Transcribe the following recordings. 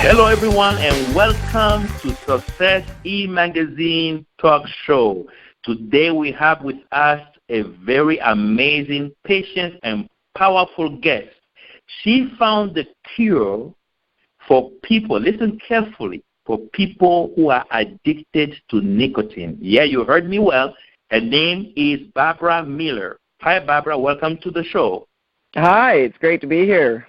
Hello, everyone, and welcome to Success eMagazine Talk Show. Today, we have with us a very amazing, patient, and powerful guest. She found the cure for people, listen carefully, for people who are addicted to nicotine. Yeah, you heard me well. Her name is Barbara Miller. Hi, Barbara. Welcome to the show. Hi, it's great to be here.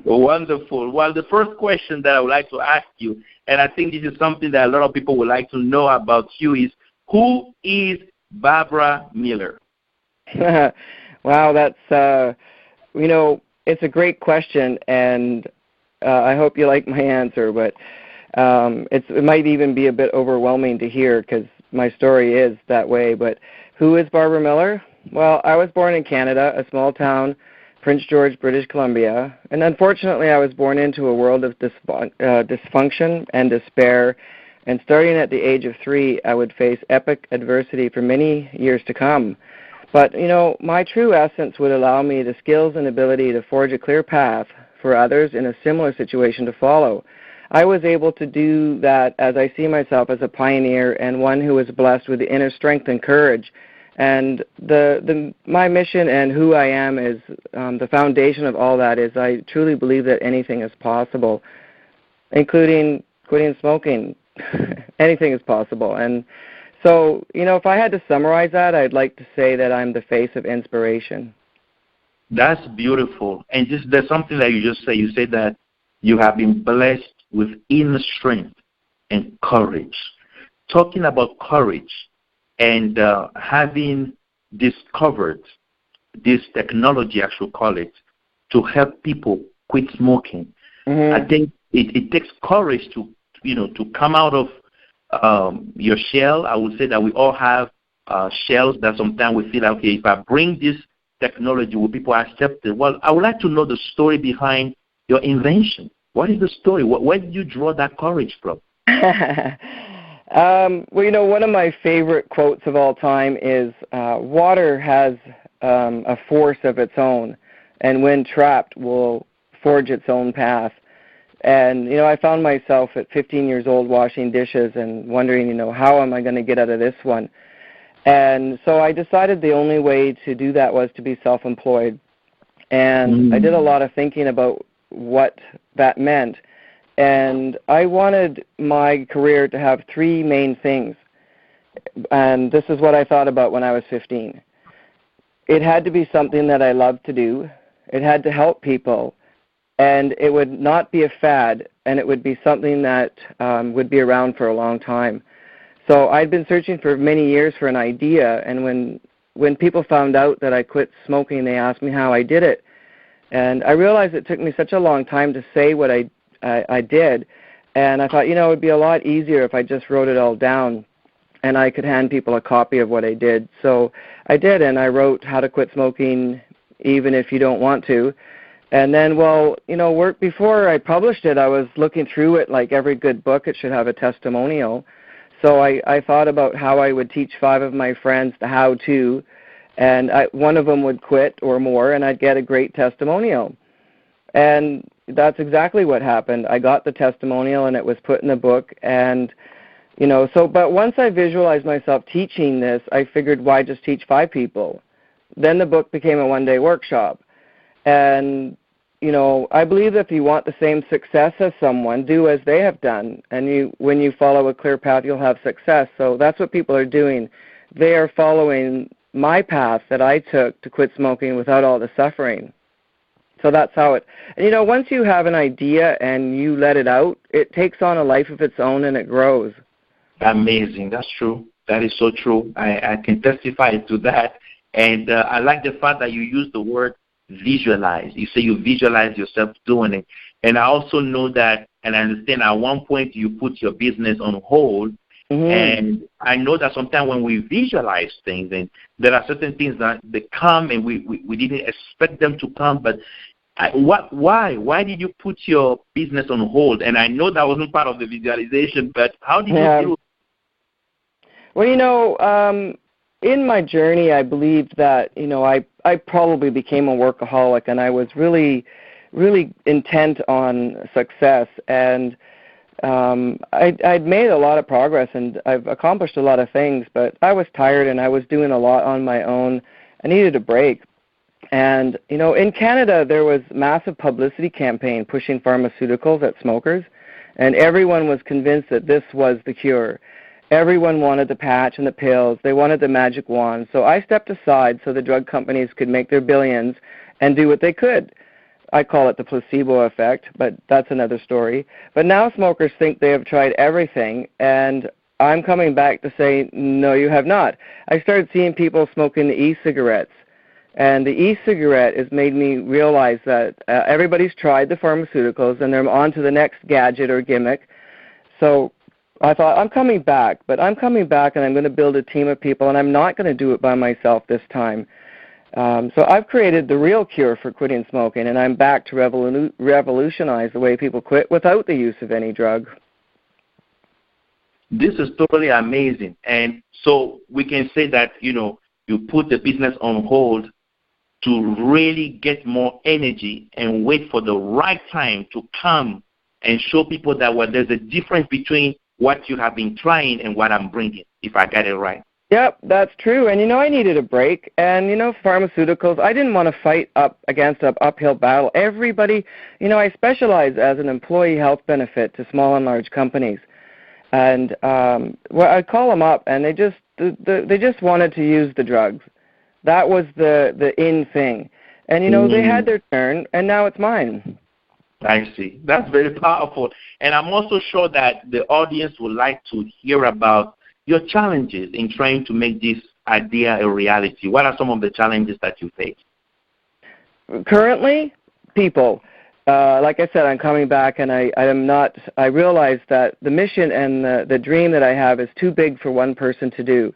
Wonderful. Well, the first question that I would like to ask you, and I think this is something that a lot of people would like to know about you, is who is Barbara Miller? Wow, that's, it's a great question, and I hope you like my answer, but it might even be a bit overwhelming to hear because my story is that way. But who is Barbara Miller? Well, I was born in Canada, a small town, Prince George, British Columbia, and unfortunately I was born into a world of dysfunction and despair, and starting at the age of 3, I would face epic adversity for many years to come. But, my true essence would allow me the skills and ability to forge a clear path for others in a similar situation to follow. I was able to do that as I see myself as a pioneer and one who is blessed with the inner strength and courage. And my mission and who I am is the foundation of all that is I truly believe that anything is possible, including quitting smoking. Anything is possible. And so, if I had to summarize that, I'd like to say that I'm the face of inspiration. That's beautiful. And there's something that you just say. You say that you have been blessed with inner strength and courage. Talking about courage, and having discovered this technology, I should call it, to help people quit smoking. Mm-hmm. I think it takes courage to come out of your shell. I would say that we all have shells that sometimes we feel, okay, if I bring this technology, will people accept it? Well, I would like to know the story behind your invention. What is the story? Where did you draw that courage from? One of my favorite quotes of all time is, water has a force of its own, and when trapped will forge its own path. And, I found myself at 15 years old washing dishes and wondering, how am I going to get out of this one? And so I decided the only way to do that was to be self-employed. And I did a lot of thinking about what that meant. And I wanted my career to have 3 main things. And this is what I thought about when I was 15. It had to be something that I loved to do. It had to help people. And it would not be a fad. And it would be something that would be around for a long time. So I'd been searching for many years for an idea. And when people found out that I quit smoking, they asked me how I did it. And I realized it took me such a long time to say what I did, and I thought, it would be a lot easier if I just wrote it all down and I could hand people a copy of what I did. So I did, and I wrote How to Quit Smoking Even If You Don't Want to. And then, before I published it, I was looking through it like every good book. It should have a testimonial. So I thought about how I would teach 5 of my friends the how-to, and one of them would quit or more, and I'd get a great testimonial. And that's exactly what happened. I got the testimonial, and it was put in the book. And, but once I visualized myself teaching this, I figured, why just teach 5 people? Then the book became a one-day workshop. And, I believe that if you want the same success as someone, do as they have done. And when you follow a clear path, you'll have success. So that's what people are doing. They are following my path that I took to quit smoking without all the suffering. So that's how it, and once you have an idea and you let it out, it takes on a life of its own and it grows. Amazing. That's true. That is so true. I can testify to that. And I like the fact that you use the word visualize. You say you visualize yourself doing it. And I also know that, and I understand at one point you put your business on hold. Mm-hmm. And I know that sometimes when we visualize things, and there are certain things that they come and we didn't expect them to come, but why did you put your business on hold? And I know that wasn't part of the visualization, but how did you do it? Well, in my journey, I believed that, I probably became a workaholic, and I was really, really intent on success. And I'd made a lot of progress and I've accomplished a lot of things, but I was tired and I was doing a lot on my own. I needed a break. And, in Canada, there was massive publicity campaign pushing pharmaceuticals at smokers, and everyone was convinced that this was the cure. Everyone wanted the patch and the pills. They wanted the magic wand. So I stepped aside so the drug companies could make their billions and do what they could. I call it the placebo effect, but that's another story. But now smokers think they have tried everything, and I'm coming back to say, no, you have not. I started seeing people smoking the e-cigarettes. And the e-cigarette has made me realize that everybody's tried the pharmaceuticals and they're on to the next gadget or gimmick. So I thought, I'm coming back, but I'm coming back and I'm going to build a team of people, and I'm not going to do it by myself this time. So I've created the real cure for quitting smoking, and I'm back to revolutionize the way people quit without the use of any drug. This is totally amazing. And so we can say that, you put the business on hold to really get more energy and wait for the right time to come and show people that there's a difference between what you have been trying and what I'm bringing, if I got it right. Yep, that's true. And, I needed a break. And, pharmaceuticals, I didn't want to fight against an uphill battle. Everybody, I specialize as an employee health benefit to small and large companies. And I call them up, and they just wanted to use the drugs. That was the in thing. And, they had their turn, and now it's mine. I see. That's very powerful. And I'm also sure that the audience would like to hear about your challenges in trying to make this idea a reality. What are some of the challenges that you face? Currently, people. Like I said, I'm coming back, and I realize that the mission and the dream that I have is too big for one person to do.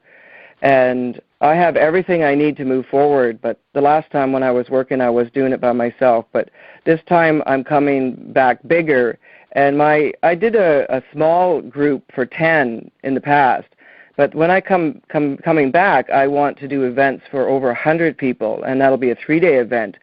And I have everything I need to move forward, but the last time when I was working, I was doing it by myself. But this time I'm coming back bigger, and I did a small group for 10 in the past. But when I coming back, I want to do events for over 100 people, and that'll be a 3-day event.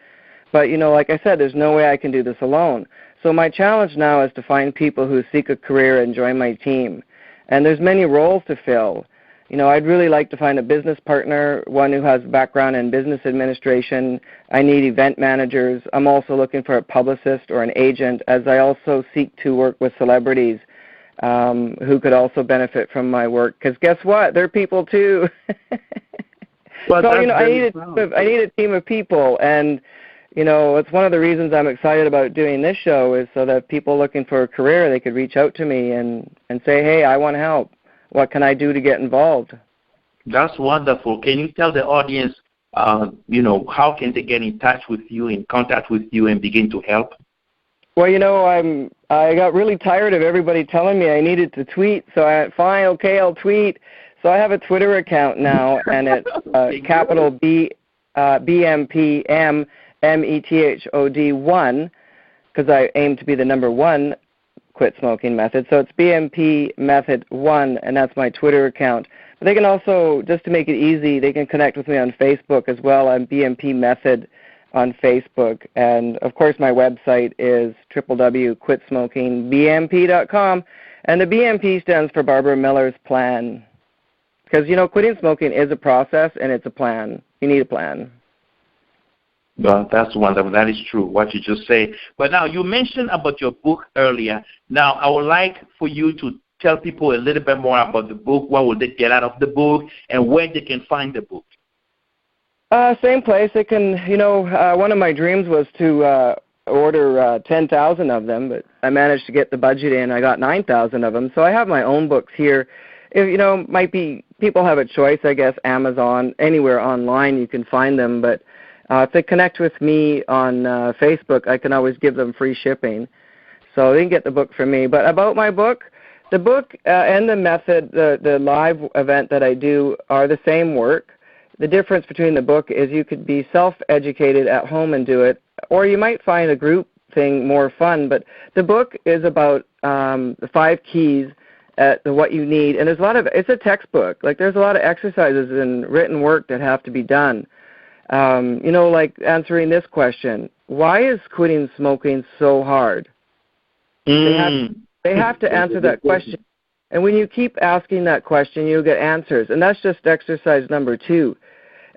But, like I said, there's no way I can do this alone. So my challenge now is to find people who seek a career and join my team. And there's many roles to fill. I'd really like to find a business partner, one who has a background in business administration. I need event managers. I'm also looking for a publicist or an agent, as I also seek to work with celebrities who could also benefit from my work. Because guess what? They're people too. Well, so, I need a team of people. And, it's one of the reasons I'm excited about doing this show is so that people looking for a career, they could reach out to me and say, hey, I want help. What can I do to get involved? That's wonderful. Can you tell the audience, how can they get in touch with you, in contact with you, and begin to help? Well, I got really tired of everybody telling me I needed to tweet, so I went, fine, okay, I'll tweet. So I have a Twitter account now, and it's capital BMP Method 1, because I aim to be the number 1 quit smoking method. So it's BMP Method 1, and that's my Twitter account. But they can also, just to make it easy, they can connect with me on Facebook as well. I'm BMP Method on Facebook. And, of course, my website is www.quitsmokingbmp.com. And the BMP stands for Barbara Miller's Plan. Because, quitting smoking is a process, and it's a plan. You need a plan. Well, that's wonderful. That is true, what you just said. But now, you mentioned about your book earlier. Now, I would like for you to tell people a little bit more about the book. What will they get out of the book, and where they can find the book? Same place. They can, one of my dreams was to order 10,000 of them, but I managed to get the budget in. I got 9,000 of them. So I have my own books here. Might be, people have a choice, I guess, Amazon, anywhere online you can find them, but if they connect with me on Facebook, I can always give them free shipping. So they can get the book from me. But about my book, the book and the method, the live event that I do are the same work. The difference between the book is you could be self-educated at home and do it, or you might find a group thing more fun. But the book is about the 5 keys what you need. And there's it's a textbook. Like there's a lot of exercises and written work that have to be done. Like answering this question, why is quitting smoking so hard? They They have to answer that question. And when you keep asking that question, you'll get answers. And that's just exercise number 2.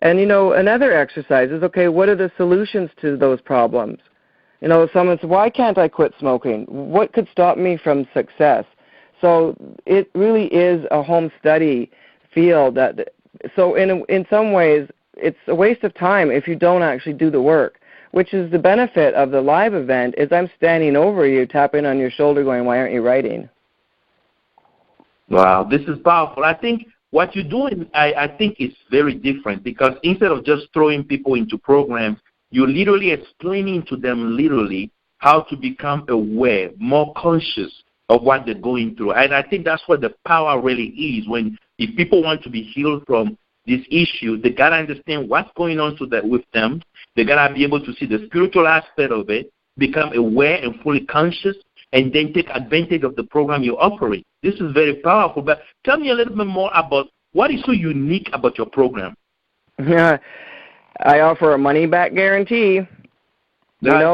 And, another exercise is, okay, what are the solutions to those problems? Someone says, why can't I quit smoking? What could stop me from success? So it really is a home study field. So in some ways, it's a waste of time if you don't actually do the work, which is the benefit of the live event is I'm standing over you, tapping on your shoulder going, why aren't you writing? Wow, this is powerful. I think what you're doing, I think is very different because instead of just throwing people into programs, you're literally explaining to them literally how to become aware, more conscious of what they're going through. And I think that's what the power really is. If people want to be healed from this issue, they got to understand what's going on with them. They got to be able to see the spiritual aspect of it, become aware and fully conscious, and then take advantage of the program you operate. This is very powerful. But tell me a little bit more about what is so unique about your program. I offer a money-back guarantee. I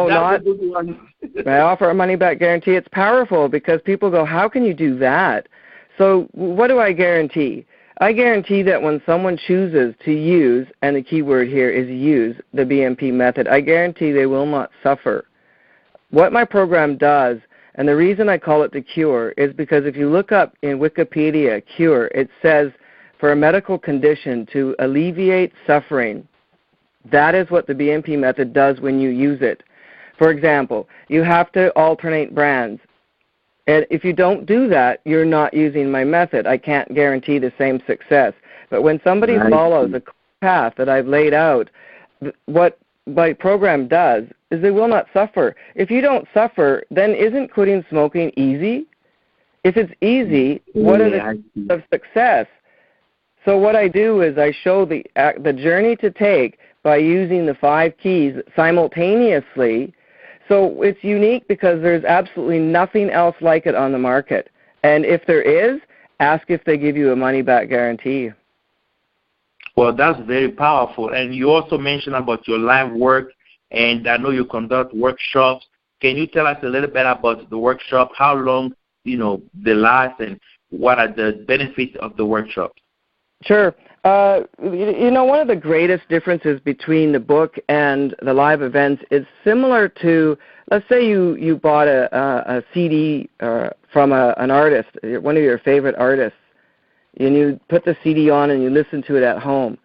offer a money-back guarantee. It's powerful because people go, how can you do that? So what do I guarantee? I guarantee that when someone chooses to use, and the key word here is use, the BMP method, I guarantee they will not suffer. What my program does, and the reason I call it the cure, is because if you look up in Wikipedia, cure, it says for a medical condition to alleviate suffering. That is what the BMP method does when you use it. For example, you have to alternate brands. And if you don't do that, you're not using my method. I can't guarantee the same success. But when somebody follows a path that I've laid out, what my program does is they will not suffer. If you don't suffer, then isn't quitting smoking easy? If it's easy, what are the keys of success? So what I do is I show the journey to take by using the 5 keys simultaneously. So it's unique because there's absolutely nothing else like it on the market. And if there is, ask if they give you a money-back guarantee. Well, that's very powerful. And you also mentioned about your live work, and I know you conduct workshops. Can you tell us a little bit about the workshop, how long, they last, and what are the benefits of the workshops? Sure. One of the greatest differences between the book and the live events is similar to, let's say you bought a CD from an artist, one of your favorite artists, and you put the CD on and you listen to it at home.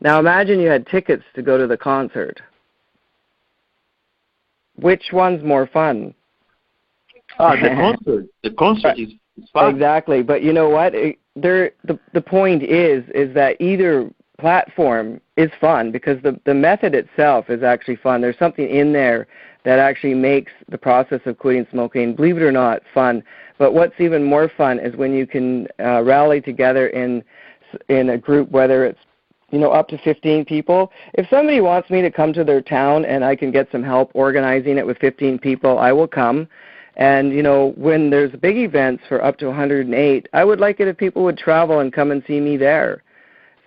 Now imagine you had tickets to go to the concert. Which one's more fun? The concert. The concert is fun. Exactly. But you know what? The point is that either platform is fun because the method itself is actually fun. There's something in there that actually makes the process of quitting smoking, believe it or not, fun. But what's even more fun is when you can rally together in a group, whether it's up to 15 people. If somebody wants me to come to their town and I can get some help organizing it with 15 people, I will come. And, when there's big events for up to 108, I would like it if people would travel and come and see me there.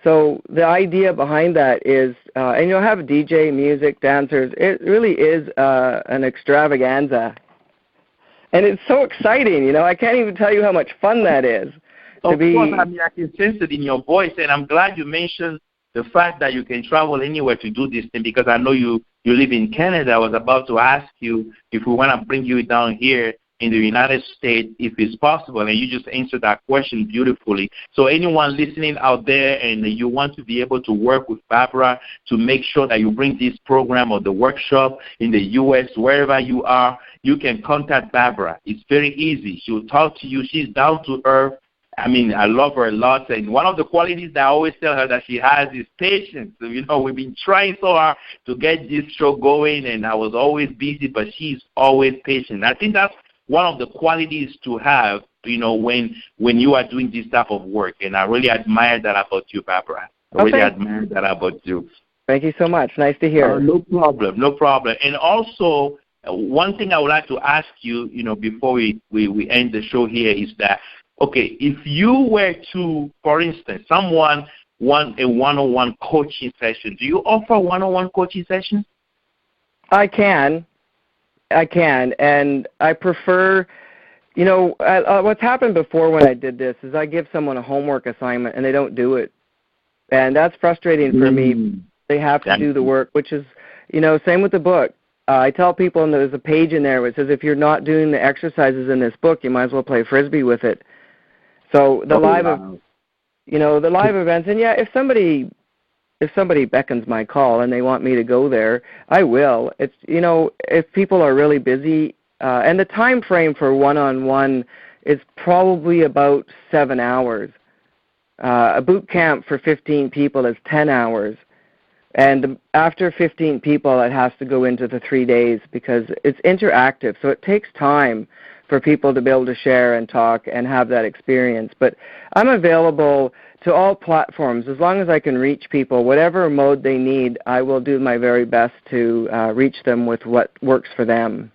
So the idea behind that is, and you'll have DJ, music, dancers. It really is an extravaganza. And it's so exciting, I can't even tell you how much fun that is. Of course, I can sense it in your voice, and I'm glad you mentioned the fact that you can travel anywhere to do this thing because I know you live in Canada. I was about to ask you if we want to bring you down here in the United States, if it's possible, and you just answered that question beautifully. So anyone listening out there and you want to be able to work with Barbara to make sure that you bring this program or the workshop in the U.S., wherever you are, you can contact Barbara. It's very easy. She'll talk to you. She's down to earth. I mean, I love her a lot, and one of the qualities that I always tell her that she has is patience. So, we've been trying so hard to get this show going, and I was always busy, but she's always patient. I think that's one of the qualities to have, when you are doing this type of work, and I really admire that about you, Barbara. I really admire that about you. Thank you so much. Nice to hear. No problem. And also, one thing I would like to ask you, before we end the show here is that, okay, if you were to, for instance, someone want a one-on-one coaching session, do you offer one-on-one coaching sessions? I can, and I prefer What's happened before when I did this is I give someone a homework assignment and they don't do it. And that's frustrating for me. They have to do the work, which is, same with the book. I tell people, and there's a page in there where it says, if you're not doing the exercises in this book, you might as well play Frisbee with it. So the live events, and if somebody beckons my call and they want me to go there, I will. It's, if people are really busy, and the time frame for one-on-one is probably about 7 hours. A boot camp for 15 people is 10 hours. And after 15 people, it has to go into the 3 days because it's interactive. So it takes time for people to be able to share and talk and have that experience. But I'm available to all platforms. As long as I can reach people, whatever mode they need, I will do my very best to reach them with what works for them.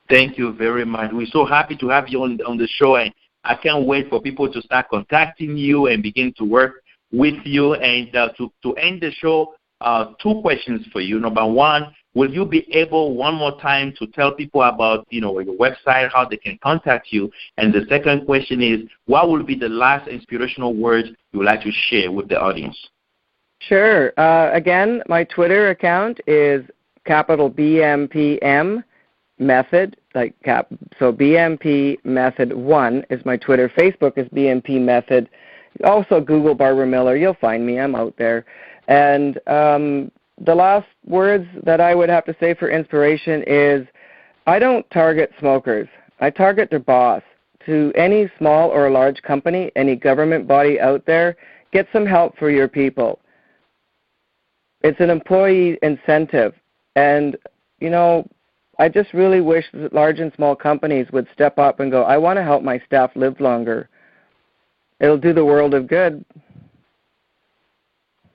Thank you very much. We're so happy to have you on the show, and I can't wait for people to start contacting you and begin to work with you. And to end the show, 2 questions for you. Number one, will you be able one more time to tell people about your website, how they can contact you? And the second question is, what will be the last inspirational words you would like to share with the audience? Sure. Again, my Twitter account is capital BMP Method, so BMP Method 1 is my Twitter. Facebook is BMP Method. Also Google Barbara Miller. You'll find me. I'm out there. And the last words that I would have to say for inspiration is, I don't target smokers. I target their boss. To any small or large company, any government body out there, get some help for your people. It's an employee incentive. And, I just really wish that large and small companies would step up and go, I want to help my staff live longer. It'll do the world of good.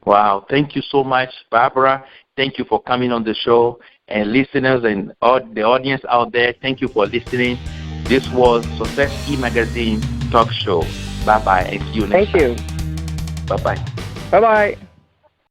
Wow. Thank you so much, Barbara. Thank you for coming on the show. And listeners and the audience out there, thank you for listening. This was Success eMagazine Talk Show. Bye-bye, and see you next time. Thank you. Bye-bye. Bye-bye.